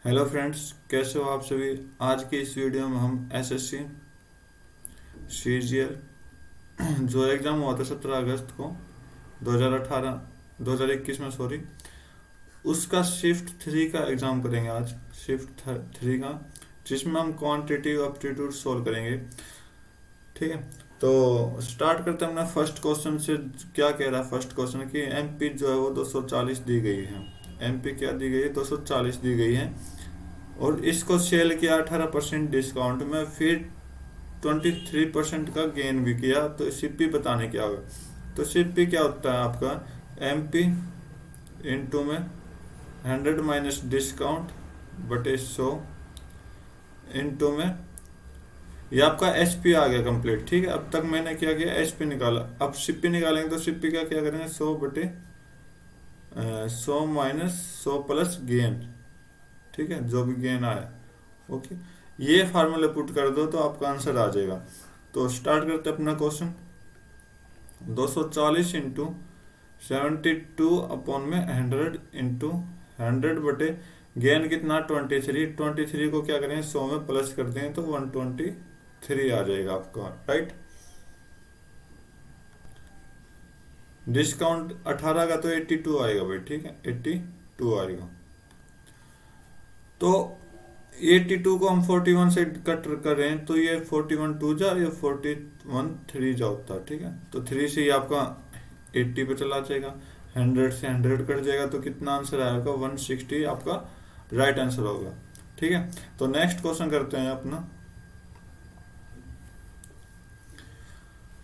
Hello friends, कैसे हो आप सभी। आज की इस वीडियो में हम एसएससी सीजीएल जो एग्ज़ाम हुआ था 17 अगस्त को 2018 2021 में, सॉरी, उसका शिफ्ट 3 का एग्ज़ाम करेंगे आज। शिफ्ट 3 का, जिसमें हम क्वांटिटेटिव एप्टीट्यूड सोल्व करेंगे। ठीक है, तो स्टार्ट करते हैं अपना फर्स्ट क्वेश्चन से। क्या कह रहा है फर्स्ट क्वेश्चन कि एमपी जो है वो 240 दी गई है। एमपी क्या दी गई है? 240 दी गई है। और इसको सेल किया 18% डिस्काउंट में, फिर 23% का गेन भी किया। तो सीपी बताने क्या होगा। तो सीपी क्या होता है आपका? एमपी इंटू में 100 माइनस डिस्काउंट बटे 100 इंटू में, ये आपका एसपी आ गया कंप्लीट। ठीक है, अब तक मैंने क्या किया, एसपी निकाला। अब सीपी निकालेंगे तो सीपी का क्या करेंगे? 100 बटे 100 माइनस 100 प्लस गेन। ठीक है, जो भी गेन आया। ओके, ये फार्मूला पुट कर दो तो आपका आंसर आ जाएगा। तो स्टार्ट करते हैं अपना क्वेश्चन। 240 इंटू 72 अपॉन में 100 इंटू 100 बटे गेन कितना? 23 को क्या करेंगे? 100 में प्लस कर देंगे तो 123 आ जाएगा आपका। राइट, डिस्काउंट 18 का तो 82 आएगा भाई। ठीक है, 82 आएगा। तो 82 को हम 41 से कट कर रहे हैं तो ये 41 टू जा, ये 41 3 जा होता है। ठीक है, तो 3 से ही आपका 80 पे चला जाएगा। 100 से 100 कट जाएगा तो कितना आंसर आएगा? 160 आपका राइट आंसर होगा। ठीक है, तो नेक्स्ट क्वेश्चन करते हैं अपना।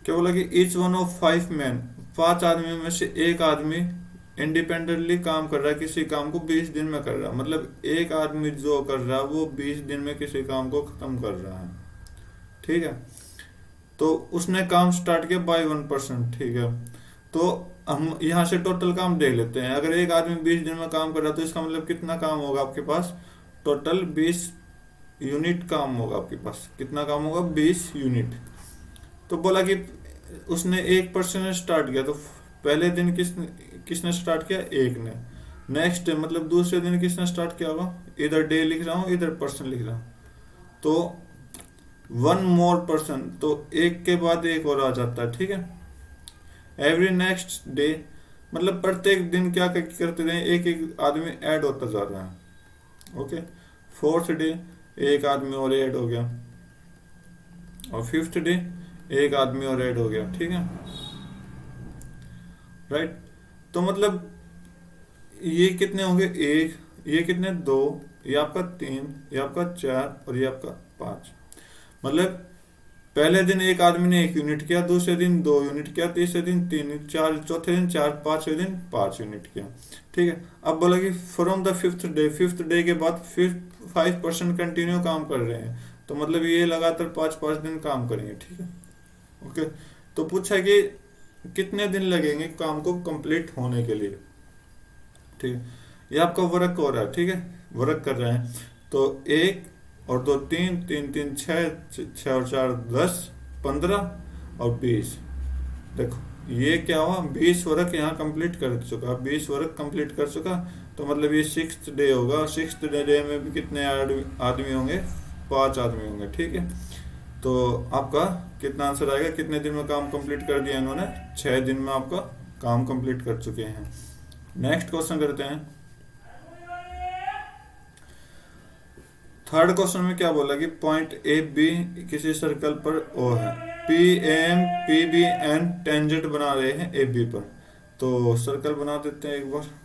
क्या बोला कि ईच वन ऑफ 5 मैन, 5 आदमियों में से एक आदमी इंडिपेंडेंटली काम कर रहा है, किसी काम को 20 दिन में कर रहा है। मतलब एक आदमी जो कर रहा है वो 20 दिन में किसी काम को खत्म कर रहा है। ठीक है, तो उसने काम स्टार्ट किया बाई 1%। ठीक है, तो हम यहाँ से टोटल काम देख लेते हैं। अगर एक आदमी 20 दिन में काम कर रहा है तो इसका मतलब कितना काम होगा आपके पास? टोटल 20 यूनिट काम होगा आपके पास। कितना काम होगा? 20 यूनिट। तो बोला कि उसने 1% ने स्टार्ट किया, तो पहले दिन किसने स्टार्ट किया? एक ने। नेक्स्ट मतलब दूसरे दिन किसने स्टार्ट किया होगा? इधर डे लिख रहा हूँ, इधर पर्सन लिख रहा हूँ। तो 1 मोर पर्सन, तो एक के बाद एक और आ जाता है। ठीक है, एवरी नेक्स्ट डे, मतलब प्रत्येक दिन क्या करते रहे, एक एक आदमी ऐड होता जा रहा है। ओके, फोर्थ डे एक आदमी और ऐड हो गया, और फिफ्थ डे एक आदमी और ऐड हो गया। ठीक है, राइट। तो मतलब ये कितने होंगे? एक, ये कितने? दो, ये आपका 3, ये आपका 4 और ये आपका 5। मतलब पहले दिन एक आदमी ने 1 यूनिट किया, दूसरे दिन 2 यूनिट किया, तीसरे दिन 3, 4, चौथे दिन 4, पांचवें दिन 5 यूनिट किया। ठीक है, अब बोला कि फ्रॉम द फिफ्थ डे के बाद फिर 5% कंटिन्यू काम कर रहे हैं। तो मतलब ये लगातार 5 5 दिन काम करेंगे। ठीक है, ओके। तो पूछा कि कितने दिन लगेंगे काम को कंप्लीट होने के लिए। ठीक है, ये आपका वर्क हो रहा है। ठीक है, वर्क कर रहे हैं। तो एक और दो तीन, तीन तीन छः, छः और चार 10, 15 और 20। देखो ये क्या हुआ, 20 वर्क यहाँ कंप्लीट कर चुका, 20 वर्क कंप्लीट कर चुका। तो मतलब ये 6th डे होगा। 6th डे में भी कितने आदमी होंगे? 5 आदमी होंगे। ठीक है, तो आपका कितना आंसर आएगा? कितने दिन में काम कंप्लीट कर दिया इन्होंने? 6 दिन में आपका काम कंप्लीट कर चुके हैं। नेक्स्ट क्वेश्चन करते हैं। थर्ड क्वेश्चन में क्या बोला कि पॉइंट ए बी किसी सर्कल पर ओ है, P M P B N tangent बना रहे हैं ए बी पर। तो सर्कल बना देते हैं एक बार।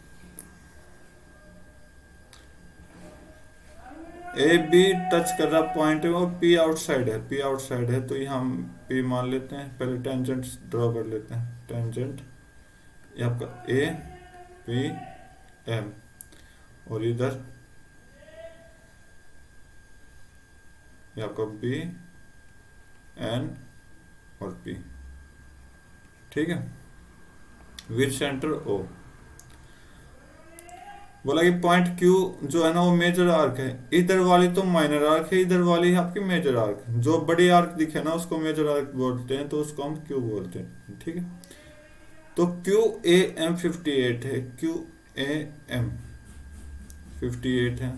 ए बी टच कर रहा पॉइंट है और पी आउटसाइड है, पी आउटसाइड है, तो ये हम पी मान लेते हैं। पहले टेंजेंट ड्रॉ कर लेते हैं। टेंजेंट ये आपका ए पी एम, और इधर ये आपका बी एन और पी। ठीक है, विथ सेंटर ओ। बोला कि पॉइंट क्यू जो है ना वो मेजर आर्क है। इधर वाली तो माइनर आर्क है, इधर वाली है आपकी मेजर आर्क। जो बड़ी आर्क दिखे ना उसको मेजर आर्क बोलते हैं, तो उसको हम क्यू बोलते हैं। ठीक है, तो क्यू ए एम 58 है, क्यू ए एम 58 है।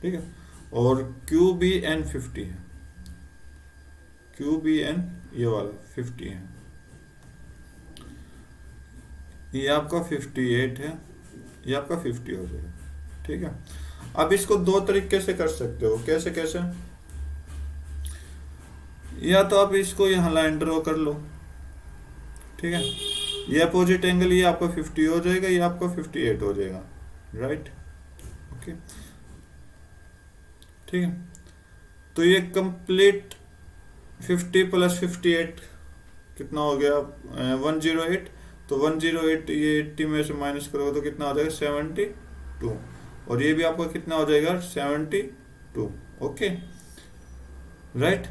ठीक है। और क्यू बी एन 50 है, क्यू बी एन ये वाला 50 है, ये आपका 58 है, ये आपका 50 हो जाएगा। ठीक है। अब इसको दो तरीके से कर सकते हो, कैसे कैसे, या तो आप इसको यहाँ लाइन ड्रॉ कर लो, ठीक है, ये अपोजिट एंगल ये आपका 50 हो जाएगा, ये आपका 58 हो जाएगा, राइट। ओके, ठीक है। तो ये कंप्लीट 50 प्लस 58 कितना हो गया, 108। तो 108 ये 80 में से माइनस करोगे तो कितना हो जाएगा, 72। और ये भी आपका कितना हो जाएगा, 72। Okay, right.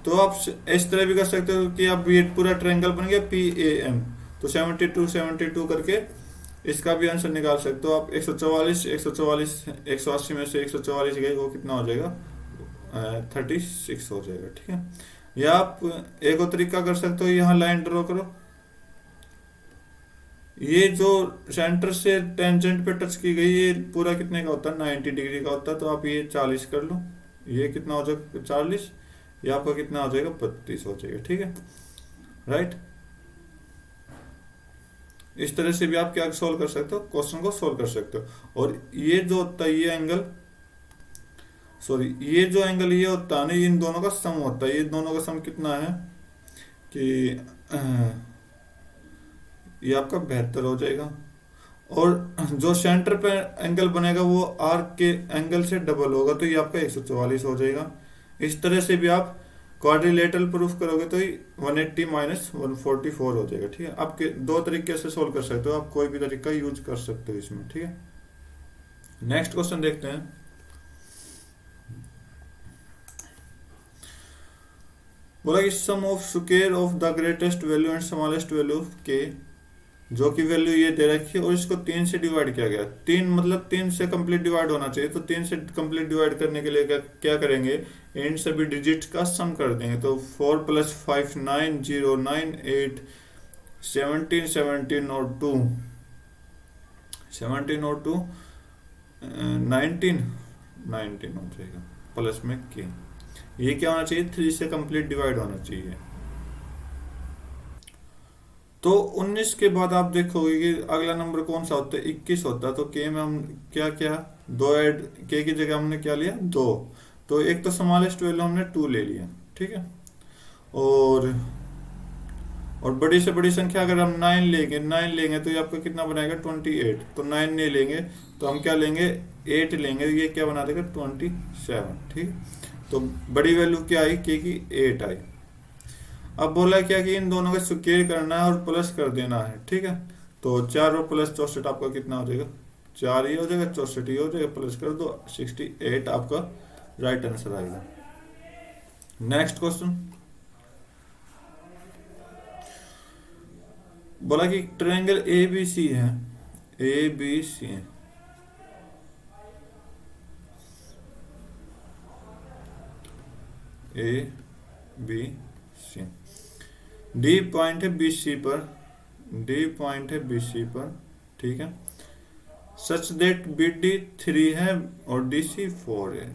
तो आप इस तरह भी कर सकते हो कि आप ये पूरा ट्रायंगल बन गया PAM, तो 72 72 करके इसका भी आंसर निकाल सकते हो आप। 144 144 180 में से 144 गए, वो कितना हो जाएगा, 36 हो जाएगा। ठीक है। या आप एक और तरीका कर सकते हो, यहाँ लाइन ड्रॉ करो, ये जो सेंटर से टेंजेंट पे टच की गई ये पूरा कितने का होता है, 90 डिग्री का होता है। तो आप ये 40 कर लो, ये कितना हो जाएगा 40, ये आपका कितना हो जाएगा 32 हो जाएगा। ठीक है, राइट। इस तरह से भी आप क्या सोल्व कर सकते हो, क्वेश्चन को सोल्व कर सकते हो। और ये जो होता है ये एंगल, सॉरी ये जो एंगल ये होता है ना, इन दोनों का सम होता है। ये दोनों का सम कितना है कि ये आपका 72 हो जाएगा। और जो सेंटर पे एंगल बनेगा वो आर्क के एंगल से डबल होगा, तो ये आपका 144 हो जाएगा। इस तरह से भी आप क्वाड्रिलेटरल प्रूफ करोगे तो 180 माइनस 144 हो जाएगा। ठीक है, आपके दो तरीके से सोल्व कर सकते हो, आप कोई भी तरीका यूज कर सकते हो इसमें। ठीक है, नेक्स्ट क्वेश्चन देखते हैं। बोला कि sum of square of the greatest value and smallest value of K, जो कि वैल्यू ये दे रखी है और इसको 3 से डिवाइड किया गया। 3 मतलब 3 से कंप्लीट डिवाइड होना चाहिए, तो 3 से कंप्लीट डिवाइड करने के लिए क्या करेंगे, इन सभी डिजिट का सम कर देंगे। तो 4 + 5 9 0 9 8 17 17 और 2 17 और 2 19 19 हो जाएगा, प्लस में के। ये क्या होना चाहिए, 3 से कंप्लीट डिवाइड होना चाहिए। तो 19 के बाद आप देखोगे कि अगला नंबर कौन सा होता है, 21 होता है। तो के में हम क्या क्या, दो ऐड, के की जगह हमने क्या लिया, 2। तो एक तो स्मॉलेस्ट वैल्यू हमने 2 ले लिया। ठीक है, और बड़ी से बड़ी संख्या अगर हम 9 लेंगे, 9 लेंगे तो ये आपका कितना बनाएगा 28। तो 9 नहीं लेंगे तो हम क्या लेंगे, 8 लेंगे, ये क्या बना देगा 27। ठीक, तो बड़ी वैल्यू क्या आई, के की 8 आई। अब बोला क्या कि इन दोनों का स्क्वायर करना है और प्लस कर देना है। ठीक है, तो 4 और प्लस 64 आपका कितना हो जाएगा, 4 ही हो जाएगा, 64 ही हो जाएगा, प्लस कर दो 68 आपका राइट आंसर आएगा। नेक्स्ट क्वेश्चन, बोला कि ट्रायंगल ABC है, ABC है, ABC, डी पॉइंट है BC पर, डी पॉइंट है BC पर। ठीक है, सच दैट BD 3 है और DC 4 है,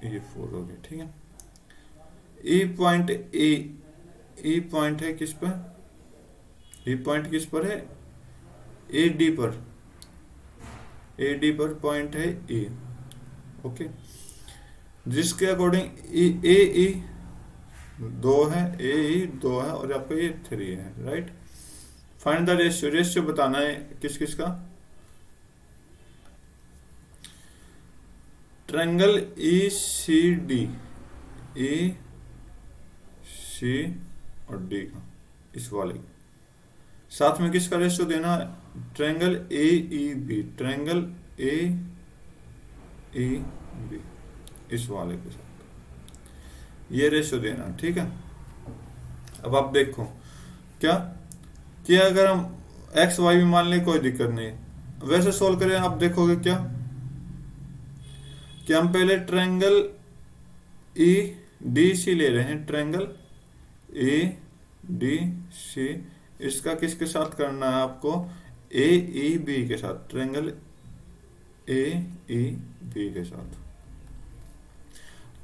ये 4 हो गया। ठीक है, ई पॉइंट ई पॉइंट है किस पर, ई पॉइंट किस पर है, AD पर, AD पर पॉइंट है E। ओके, जिसके अकॉर्डिंग AE 2 है, AE 2 है और आपका ये 3 है, right. Find the ratio, ratio बताना है किस किस का, ट्रायंगल ECD, EC और D का, इस वाले का। साथ में किसका रेशियो देना है, ट्रायंगल AEB, ट्रायंगल AEB, इस वाले के साथ ये रेशियो देना। ठीक है, अब आप देखो क्या कि अगर हम एक्स वाई भी मान लें कोई दिक्कत नहीं, वैसे सोल्व करें। आप देखोगे क्या कि हम पहले ट्रायंगल EDC ले रहे हैं, ट्रायंगल EDC, इसका किसके साथ करना है आपको, AEB के साथ, ट्रायंगल AEB के साथ।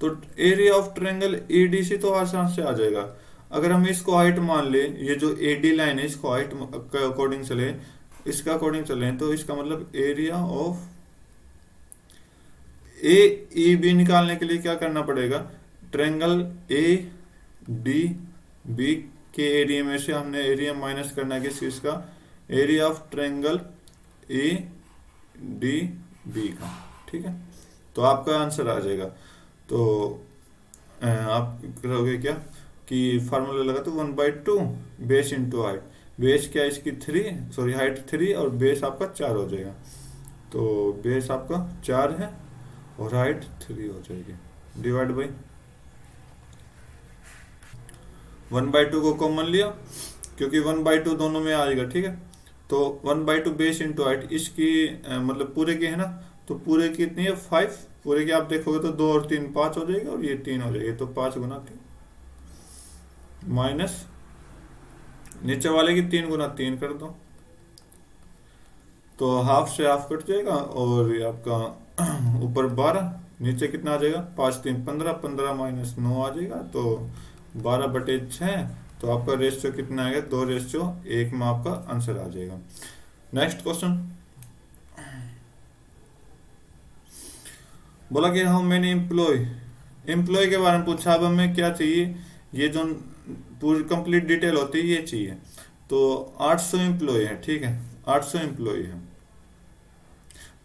तो एरिया ऑफ ट्रायंगल एडीसी तो आसान से आ जाएगा। अगर हम इसको हाइट मान ले, ये जो एडी लाइन है इसको हाइट के अकॉर्डिंग चले, इसका अकॉर्डिंग चले, तो इसका मतलब area of A E B निकालने के लिए क्या करना पड़ेगा, ट्रायंगल ए डी बी के एरिया में से हमने एरिया माइनस करना है किस चीज का, area of triangle A D B का। ठीक है, तो आपका आंसर आ जाएगा। तो आप करोगे क्या कि फार्मूला लगा तो 1/2 बेस इंटू हाइट, बेस क्या है इसकी 3, सॉरी हाइट 3 और बेस आपका 4 हो जाएगा। तो बेस आपका 4 है और हाइट 3 हो जाएगी, डिवाइड बाई 1/2 को कॉमन लिया क्योंकि 1/2 दोनों में आएगा। ठीक है, तो 1/2 बेस इंटू हाइट, इसकी मतलब पूरे की है ना, तो पूरे की कितनी है 5, पूरे की आप देखोगे तो 2 और 3 5 हो जाएगा और ये 3 हो जाएगी, तो 5 गुना 3 माइनस नीचे वाले की 3 गुना 3 कर दो, तो हाफ से हाफ कट जाएगा और ये आपका ऊपर 12, नीचे कितना आ जाएगा 5 3 15, 15 माइनस 9 आ जाएगा, तो 12/6। तो आपका रेशियो कितना आएगा 2:1 में आपका आंसर आ जाएगा। नेक्स्ट क्वेश्चन बोला कि हाउ मेनी एम्प्लॉय के बारे में पूछा। अब हमें क्या चाहिए, ये जो पूरी कंप्लीट डिटेल होती है ये चाहिए। तो 800 एम्प्लॉय है, ठीक है 800 एम्प्लॉय है,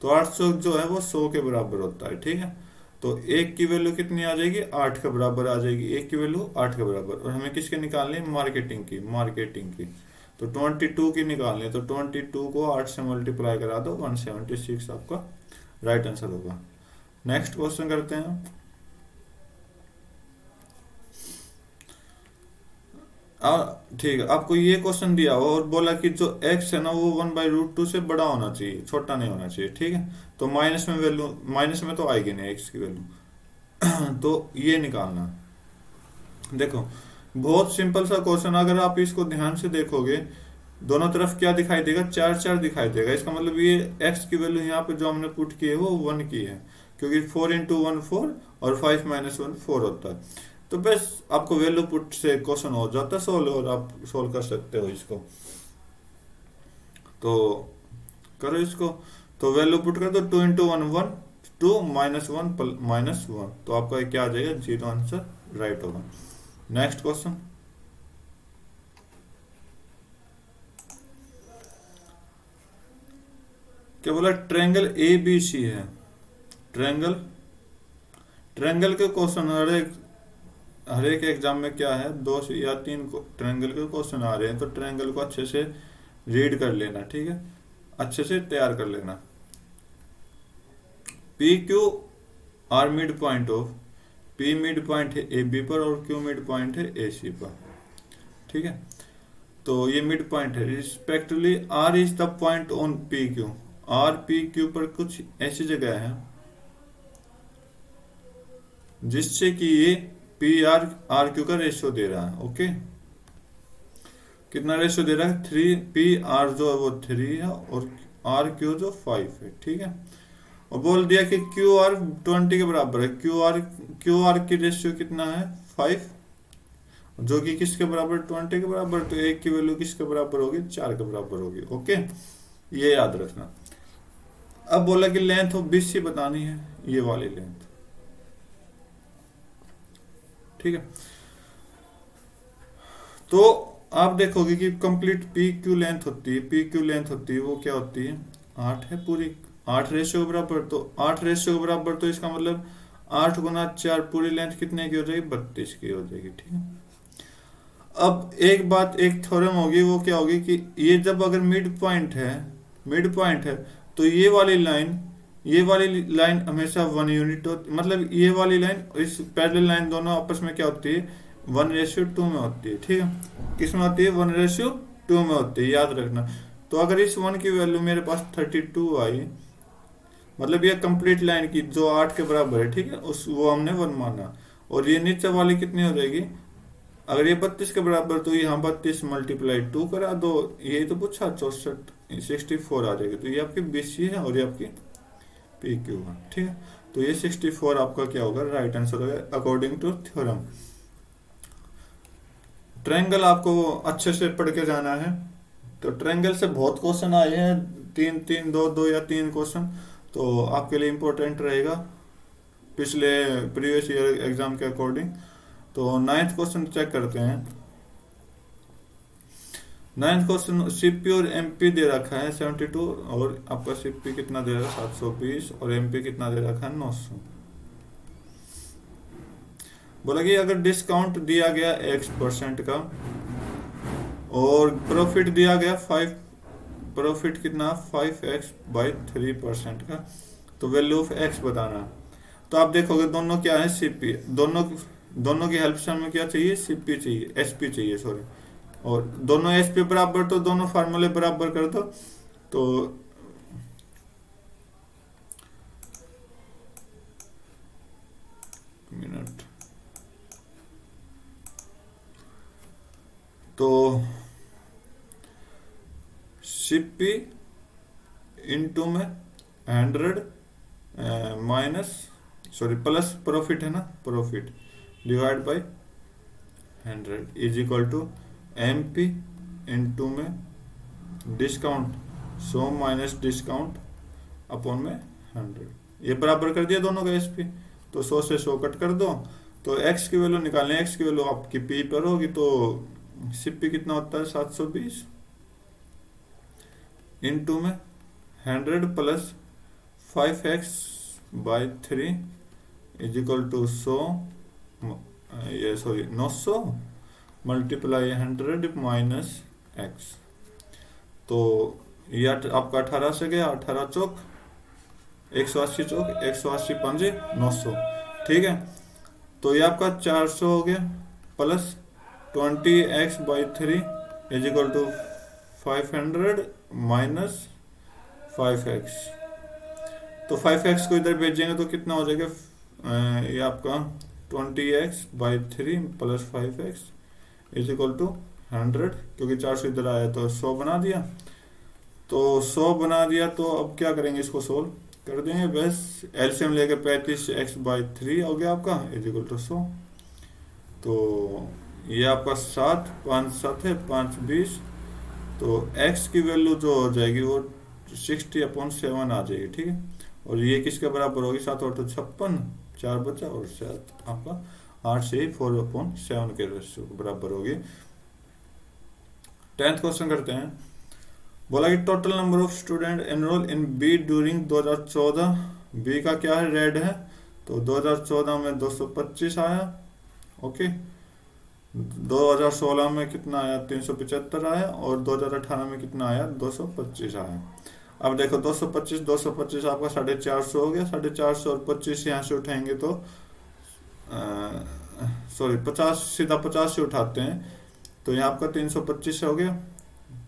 तो 800 जो है वो 100 के बराबर होता है। ठीक है, तो एक की वैल्यू कितनी आ जाएगी 8 के बराबर आ जाएगी, एक की वैल्यू 8 के बराबर। और हमें किसके निकालनी है मार्केटिंग की, तो 22 की निकालनी है, तो 22 को 8 से मल्टीप्लाई करा दो, 176 आपका राइट आंसर होगा। नेक्स्ट क्वेश्चन करते हैं। ठीक है, आपको ये क्वेश्चन दिया हुआ और बोला कि जो x है ना वो 1/√2 से बड़ा होना चाहिए, छोटा नहीं होना चाहिए। ठीक है, तो माइनस में तो आएगी नहीं x की वैल्यू तो ये निकालना। देखो बहुत सिंपल सा क्वेश्चन, अगर आप इसको ध्यान से देखोगे दोनों तरफ क्या दिखाई देगा 4 4 दिखाई देगा। इसका मतलब ये x की वैल्यू यहाँ पे जो हमने पुट की है वो 1 की है, क्योंकि 4 × 1 4 और 5 - 1 4 होता है। तो बस आपको वैल्यू पुट से क्वेश्चन हो जाता है सोल्व, और आप सोल्व कर सकते हो इसको। तो करो इसको, तो वैल्यू पुट कर दो, 2 × 1 1 2 -1 -1, तो आपका क्या आ जाएगा 0 आंसर राइट होगा। नेक्स्ट क्वेश्चन क्या बोला, ट्रायंगल ABC है, ट्रायंगल के क्वेश्चन हर एक एग्जाम में क्या है 2 से या 3 ट्रायंगल के क्वेश्चन आ रहे हैं, तो ट्रायंगल को अच्छे से रीड कर लेना। ठीक है, अच्छे से तैयार कर लेना। PQ are mid point of, P mid point है AB पर और Q मिड पॉइंट है AC पर। ठीक है, तो ये मिड पॉइंट है respectively. R is the point on PQ, R PQ पर कुछ ऐसी जगह है जिससे कि ये PR RQ का रेशियो दे रहा है। ओके, कितना रेशियो दे रहा है 3, PR जो है वो 3 है और RQ जो 5 है। ठीक है, और बोल दिया कि QR 20 के बराबर है, QR की रेशियो कितना है 5, जो कि किसके बराबर 20 के बराबर, तो एक की वैल्यू किसके बराबर होगी 4 के बराबर होगी। ओके, ये याद रखना। अब बोला कि लेंथ ऑफ BC बतानी है, ये वाली लेंथ। ठीक है, तो आप देखोगे कि कंप्लीट PQ लेंथ होती है, वो क्या होती है 8 है, पूरी 8 रेशियो के बराबर। तो 8 रेशियो के बराबर, तो इसका मतलब 8 गुना 4 पूरी लेंथ कितने की हो जाएगी 32 की हो जाएगी। ठीक है, अब एक थ्योरम होगी, वो क्या होगी कि ये जब अगर मिड पॉइंट है तो ये वाली लाइन हमेशा 1 यूनिट होती, मतलब ये वाली लाइन इस पैरेलल लाइन दोनों आपस में क्या होती है 1:2 में होती है। ठीक है, किस में होती है 1:2 में होती है, याद रखना। तो अगर इस 1 की वैल्यू मेरे पास 32 आई, मतलब ये कंप्लीट लाइन की जो 8 के बराबर है, ठीक है, वो हमने 1 माना। और ये नीचे वाली कितनी हो जाएगी, अगर ये 32 के बराबर, तो यहाँ 32 × 2 करा दो, ये तो पूछा 64 आ जाएगी। तो ये आपकी BC है और ये आपकी PQ है। ठीक है, तो ये 64 आपका क्या होगा, राइट आंसर होगा अकॉर्डिंग टू थ्योरम। ट्रायंगल आपको अच्छे से पढ़ के जाना है। तो ट्रायंगल से बहुत क्वेश्चन आए हैं, तीन तीन दो दो या तीन क्वेश्चन, तो आपके लिए इम्पोर्टेंट रहेगा पिछले प्रीवियस ईयर एग्जाम के अकॉर्डिंग। तो नाइन्थ क्वेश्चन चेक करते हैं। नाइन्थ क्वेश्चन सीपी और एमपी दे रखा है 72, और आपका सीपी कितना दे रखा है 720, और एमपी कितना दे रखा है 900। बोला कि अगर डिस्काउंट दिया गया x% का और प्रॉफिट दिया गया 5, प्रॉफिट कितना 5x/3% का, तो वैल्यू ऑफ x बताना। तो आप देखोगे दोनों क्या है, सीपी, दोनों दोनों की हेल्प से हमें क्या चाहिए, सीपी चाहिए, एसपी चाहिए सॉरी, और दोनों एसपी बराबर, तो दोनों फार्मूले बराबर कर दो। तो मिनट, तो सीपी इनटू में 100 माइनस सॉरी प्लस प्रॉफिट है ना, profit divide by 100 is equal to MP into में डिस्काउंट 100 माइनस डिस्काउंट अपॉन में 100। ये बराबर कर दिया दोनों का एसपी, तो 100 से 100 कट कर दो। तो एक्स की वैल्यू निकालने, एक्स की वैल्यू आपकी पी पर होगी, तो सीपी कितना होता है 720 इनटू में 100 plus 5x/3 is equal to 100, ये सॉरी 900 मल्टीप्लाई 100 माइनस x। तो ये आपका 18 से गया, 18 चौक 180 चौक 180 पंजे 900, ठीक है। तो ये आपका 400 हो गया, plus 20x/3 is equal to 500 minus 5x। तो 5x को इधर भेजेंगे तो कितना हो जाएगा, ये आपका 20x/3 plus 5x is equal to 100, क्योंकि 400 इधर आया तो 100 बना दिया। तो 100 बना दिया, तो अब क्या करेंगे, इसको सोल्व कर देंगे, बस एलसीएम लेके 35x/3 हो गया आपका इज इक्वल टू 100। तो ये आपका 7 5 7 है 5 20, तो x की वैल्यू जो हो जाएगी वो 60/7 आ जाएगी, ठीक है। और ये किसके बराबर होगी, 7 और 56, 4 बचा, और 7 आपका 8 से 4/7 के रेशियो के बराबर होगी। 10th क्वेश्चन करते हैं। बोला कि total number of student enrol in B during 2014, B का क्या है, रेड है, तो 2014 में 225 आया, ओके। 2016 में कितना आया, 375 आया, और 2018 में कितना आया, 225 आया। अब देखो 225 आपका 450 हो गया, 450 और 25 यहाँ से उठाएंगे तो सॉरी 50, सीधा 50 से उठाते हैं, तो यहाँ आपका 325 हो गया,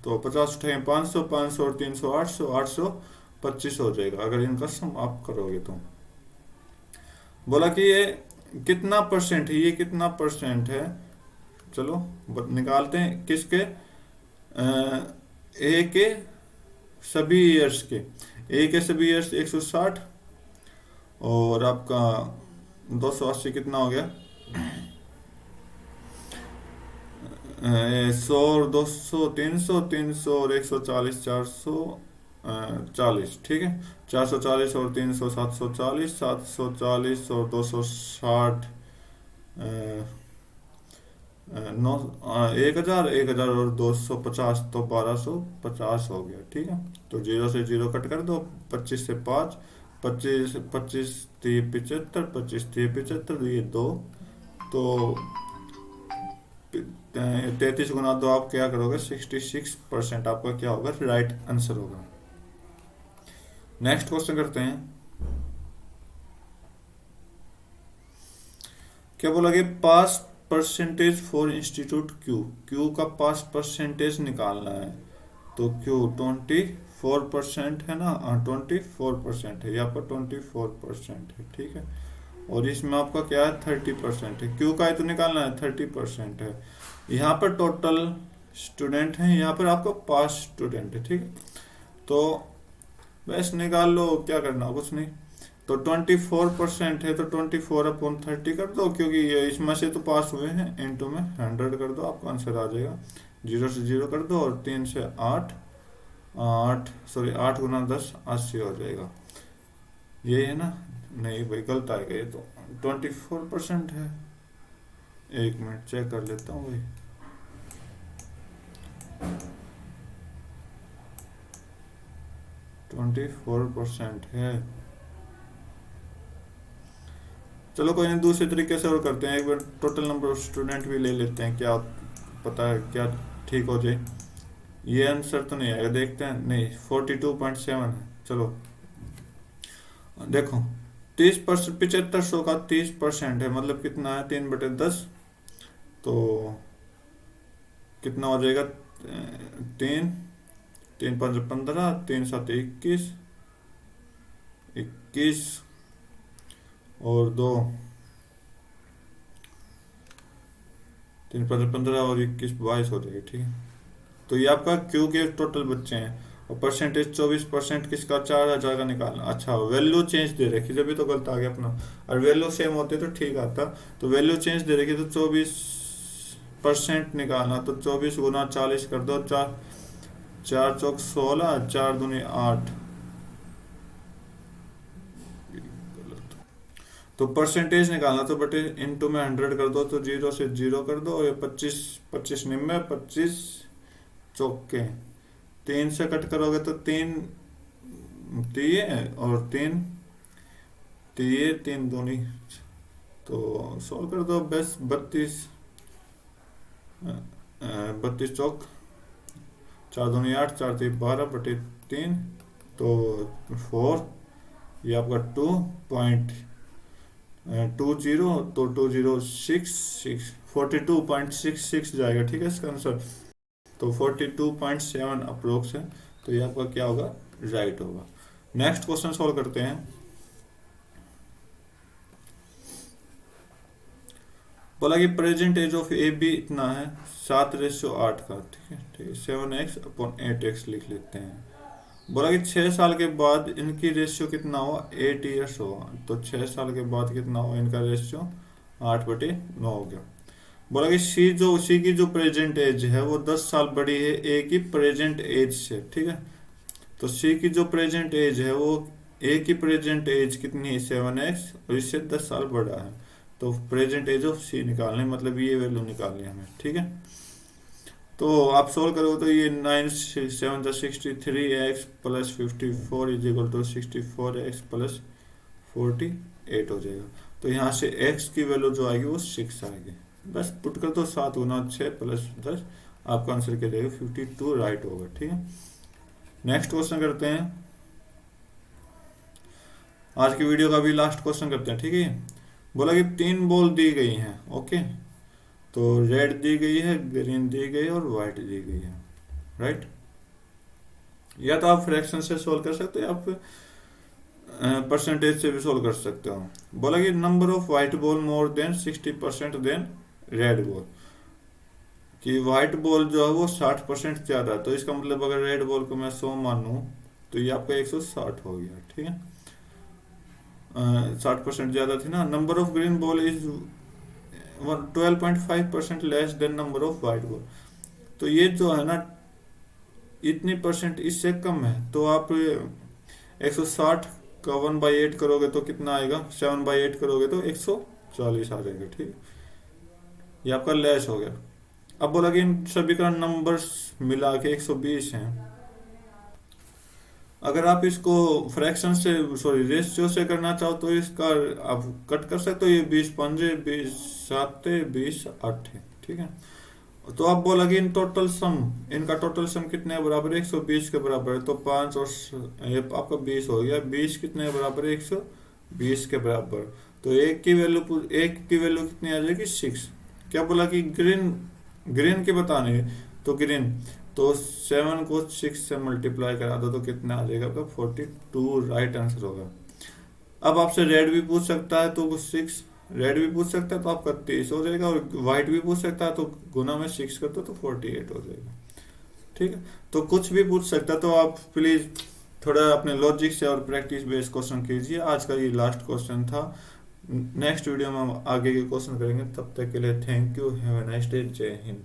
तो 50 उठाएंगे 500, 500 और 300 800, 825 हो जाएगा अगर इनका सम आप करोगे तो। बोला कि ये कितना परसेंट है, ये कितना परसेंट है, चलो निकालते हैं, किसके, ए के सभी ईयर्स के, ए के सभी ईयर्स 160, और आपका 280 कितना हो गया, 100 और 200 300, 300 और 140 440, ठीक है। 440 और 300 740, 740 और 260 1000, 1000 और 250, तो 1250 हो गया, ठीक है। तो 0 से 0 कट कर दो, 25 से 5, 25 25 3 75, 25 3 75, ये 2, तो 33 गुना 2 आप क्या करोगे, 66% आपका क्या होगा, राइट आंसर होगा। नेक्स्ट क्वेश्चन करते हैं। क्या बोला कि pass percentage for institute Q, Q का पास परसेंटेज निकालना है, तो क्यू 24% है ना, 24% है, यहाँ पर 24% है, ठीक है। और इसमें आपका क्या है 30% है, क्यू का तो निकालना है 30% है। यहाँ पर टोटल स्टूडेंट है, यहाँ पर आपका पास स्टूडेंट है, ठीक है। तो बस निकाल लो, क्या करना कुछ नहीं, तो 24% है तो 24/30 कर दो, क्योंकि ये इसमें से तो पास हुए हैं, इनटू में 100 कर दो, आपका आंसर आ जाएगा। 0 से 0 कर दो और 3 से 8, 8 गुना 10 80 हो जाएगा। ये है ना? नहीं भाई, गलत आएगा ये तो। 24% है। एक मिनट चेक कर लेता हूँ भाई। 24% है। चलो कोई नहीं, दूसरे तरीके से और करते हैं। एक बार टोटल नंबर ऑफ स्टूडेंट भी ले लेते हैं, क्या पता है क्या ठीक हो जाए। ये आंसर तो नहीं आएगा, देखते हैं। नहीं, 42.7 है। चलो देखो, 30%, 7500 का 30% है, मतलब कितना है? 3/10। तो कितना हो जाएगा? 3, 3×5 = 15, 3×7 = 21, 21 और 2, 3×5 = 15 और 21 22 हो जाएगी। ठीक है, तो ये आपका क्यू के टोटल बच्चे हैं। और परसेंटेज 24% किसका? 4000 का निकालना। अच्छा, वैल्यू चेंज दे रखी, जब भी तो गलत आ गया अपना। और वैल्यू सेम होते तो ठीक आता। तो वैल्यू चेंज दे रखी तो 24% निकालना। तो 24 गुना 40 कर दो, 4 4 चौक 16, 4 दूनी 8। तो परसेंटेज निकालना तो बटे इनटू में 100 कर दो, तो 0 से 0 कर दो। ये 25 25 निम्बे 25 चौके 3 से कट करोगे तो 3 तिये और 3 तिये 3 दूनी। तो सोल्व कर दो बस। 32 चौक 4 दूनी 8, 4 3 12 बटे 3, तो 4। ये आपका 2.20, तो 2066 42.66 जाएगा। ठीक है इसका आंसर। तो 42.7 अप्रोक्स है। तो ये आपका क्या होगा? राइट होगा। नेक्स्ट क्वेश्चन सॉल्व करते हैं। बोला कि present age of A B इतना है 7:8 का। ठीक है, ठीक है, 7x/8x लिख लेते हैं। बोला कि 6 साल के बाद इनकी रेशियो कितना हुआ? 8 ईयर्स हुआ। तो 6 साल के बाद कितना हुआ इनका रेशियो? 8/9 हो गया। बोला कि सी की जो प्रेजेंट एज है वो 10 साल बड़ी है ए की प्रेजेंट एज से। ठीक है, तो सी की जो प्रेजेंट एज है वो ए की प्रेजेंट एज कितनी है? 7x, और इससे 10 साल बड़ा है। तो प्रेजेंट एज ऑफ सी निकालनी, मतलब ये वैल्यू निकालनी है हमें। ठीक है, तो आप सोल्व करोगे तो ये 9 7 63x + 54 = 64x + 48 हो जाएगा। तो यहाँ से x की वैल्यू जो आएगी वो 6 आएगी। बस पुट कर दो, 7 गुना 6 + 10, आपका आंसर क्या जाएगा? 52 राइट होगा। ठीक है, नेक्स्ट क्वेश्चन करते हैं। आज की वीडियो का भी लास्ट क्वेश्चन करते हैं। ठीक है, बोला कि 3 बॉल दी गई हैं। ओके, तो रेड दी गई है, ग्रीन दी गई है और व्हाइट दी गई है। राइट, या तो आप फ्रैक्शन से सोल्व कर सकते हो, आप परसेंटेज से भी सोल्व कर सकते हो। बोला कि number of white ball more than 60% than red ball, कि व्हाइट बॉल जो है वो 60% ज्यादा है। तो इसका मतलब अगर रेड बॉल को मैं 100 मानूं तो ये आपका 160 हो गया। ठीक है, 60% ज्यादा थी ना। Number of green ball is 12.5% less than number of white ball. तो ये जो है ना, इतनी परसेंट इससे कम है। तो आप 160 का 1/8 करोगे तो कितना आएगा? 7/8 करोगे तो 140 आ जाएगा। ठीक है, ये आपका लेस हो गया। अब बोला कि इन सभी का नंबर्स मिला के 120 हैं। अगर आप इसको फ्रैक्शन से, सॉरी, रेशियो से करना चाहो तो इसका आप कट कर सकते हो। ये 20×5 20×7 20×8 है। ठीक है, तो आप बोला कि इन टोटल सम, इनका टोटल सम कितने बराबर है? 120 के बराबर है। तो 5 और ये आपका 20 हो गया। 20 कितने बराबर है? 120 के बराबर। तो एक की वैल्यू कितनी आ जाएगी? 6। क्या बोला कि ग्रीन की बतानी है, तो ग्रीन, तो 7 को 6 से मल्टीप्लाई करा दो तो कितना आ जाएगा? आपका 42 राइट आंसर होगा। अब आपसे रेड भी पूछ सकता है तो 6, रेड भी पूछ सकता है तो आपका 23 हो जाएगा, और व्हाइट भी पूछ सकता है तो गुना में 6 कर दो तो 48 हो जाएगा। ठीक है, तो कुछ भी पूछ सकता है। तो आप प्लीज थोड़ा अपने लॉजिक से और प्रैक्टिस बेस्ड क्वेश्चन कीजिए। आज का ये लास्ट क्वेश्चन था। नेक्स्ट वीडियो में हम आगे के क्वेश्चन करेंगे। तब तक के लिए thank you, have a nice day, जय हिंद।